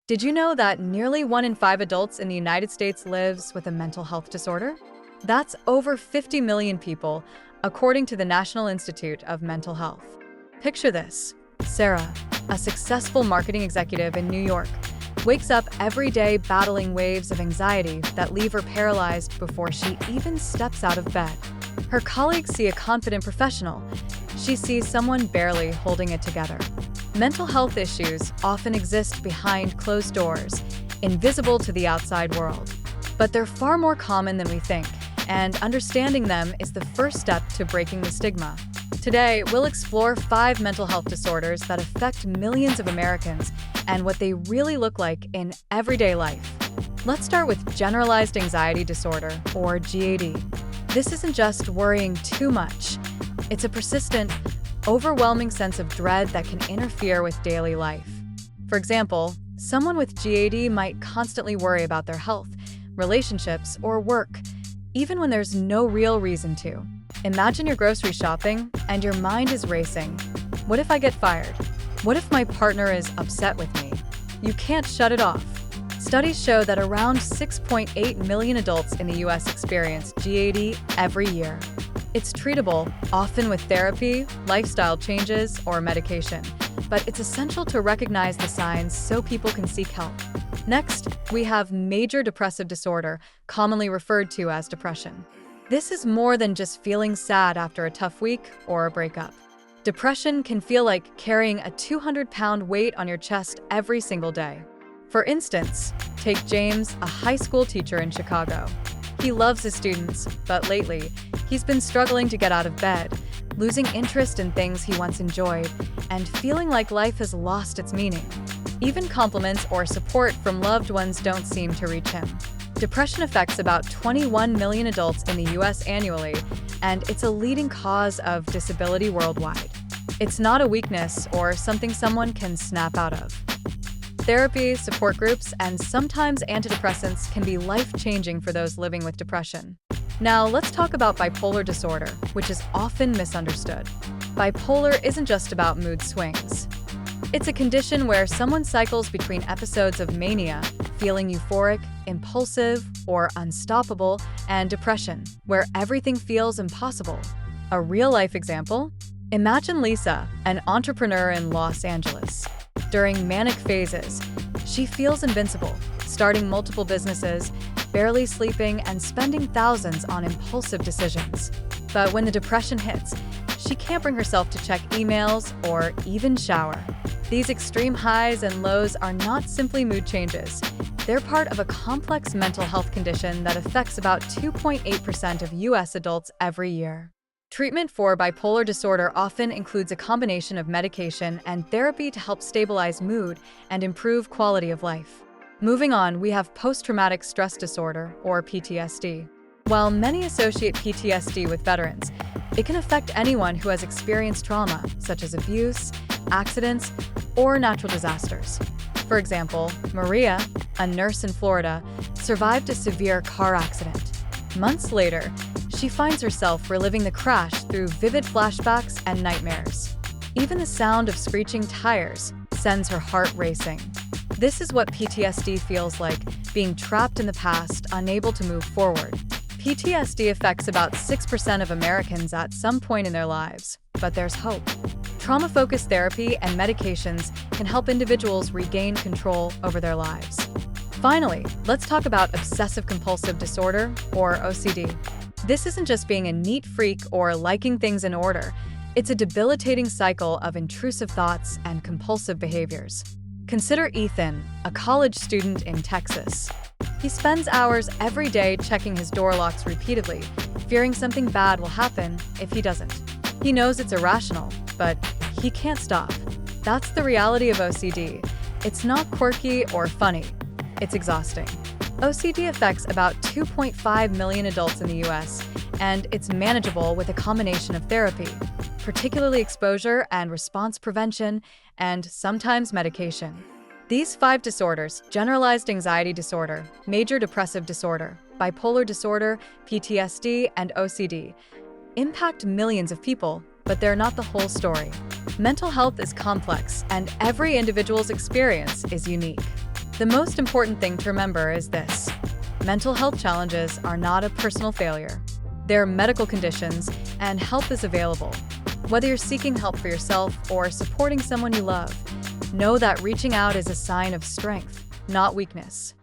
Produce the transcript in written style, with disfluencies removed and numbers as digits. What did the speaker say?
Did you know that nearly 1 in 5 adults in the United States lives with a mental health disorder? That's over 50 million people, according to the National Institute of Mental Health. Picture this. Sarah, a successful marketing executive in New York, wakes up every day battling waves of anxiety that leave her paralyzed before she even steps out of bed. Her colleagues see a confident professional. She sees someone barely holding it together. Mental health issues often exist behind closed doors, invisible to the outside world. But they're far more common than we think, and understanding them is the first step to breaking the stigma. Today, we'll explore 5 mental health disorders that affect millions of Americans and what they really look like in everyday life. Let's start with generalized anxiety disorder, or GAD. This isn't just worrying too much. It's a persistent, overwhelming sense of dread that can interfere with daily life. For example, someone with GAD might constantly worry about their health, relationships, or work, even when there's no real reason to. Imagine you're grocery shopping and your mind is racing. What if I get fired? What if my partner is upset with me? You can't shut it off. Studies show that around 6.8 million adults in the US experience GAD every year. It's treatable, often with therapy, lifestyle changes, or medication, but it's essential to recognize the signs so people can seek help. Next, we have major depressive disorder, commonly referred to as depression. This is more than just feeling sad after a tough week or a breakup. Depression can feel like carrying a 200-pound weight on your chest every single day. For instance, take James, a high school teacher in Chicago. He loves his students, but lately, he's been struggling to get out of bed, losing interest in things he once enjoyed, and feeling like life has lost its meaning. Even compliments or support from loved ones don't seem to reach him. Depression affects about 21 million adults in the US annually, and it's a leading cause of disability worldwide. It's not a weakness or something someone can snap out of. Therapy, support groups, and sometimes antidepressants can be life-changing for those living with depression. Now, let's talk about bipolar disorder, which is often misunderstood. Bipolar isn't just about mood swings. It's a condition where someone cycles between episodes of mania, feeling euphoric, impulsive, or unstoppable, and depression, where everything feels impossible. A real-life example? Imagine Lisa, an entrepreneur in Los Angeles. During manic phases, she feels invincible, starting multiple businesses, barely sleeping, and spending thousands on impulsive decisions. But when the depression hits, she can't bring herself to check emails or even shower. These extreme highs and lows are not simply mood changes. They're part of a complex mental health condition that affects about 2.8% of US adults every year. Treatment for bipolar disorder often includes a combination of medication and therapy to help stabilize mood and improve quality of life. Moving on, we have post-traumatic stress disorder, or PTSD. While many associate PTSD with veterans, it can affect anyone who has experienced trauma, such as abuse, accidents, or natural disasters. For example, Maria, a nurse in Florida, survived a severe car accident. Months later, she finds herself reliving the crash through vivid flashbacks and nightmares. Even the sound of screeching tires sends her heart racing. This is what PTSD feels like, being trapped in the past, unable to move forward. PTSD affects about 6% of Americans at some point in their lives, but there's hope. Trauma-focused therapy and medications can help individuals regain control over their lives. Finally, let's talk about obsessive-compulsive disorder, or OCD. This isn't just being a neat freak or liking things in order. It's a debilitating cycle of intrusive thoughts and compulsive behaviors. Consider Ethan, a college student in Texas. He spends hours every day checking his door locks repeatedly, fearing something bad will happen if he doesn't. He knows it's irrational, but he can't stop. That's the reality of OCD. It's not quirky or funny. It's exhausting. OCD affects about 2.5 million adults in the US, and it's manageable with a combination of therapy, particularly exposure and response prevention, and sometimes medication. These 5 disorders, generalized anxiety disorder, major depressive disorder, bipolar disorder, PTSD, and OCD, impact millions of people, but they're not the whole story. Mental health is complex, and every individual's experience is unique. The most important thing to remember is this: mental health challenges are not a personal failure. They're medical conditions, and help is available. Whether you're seeking help for yourself or supporting someone you love, know that reaching out is a sign of strength, not weakness.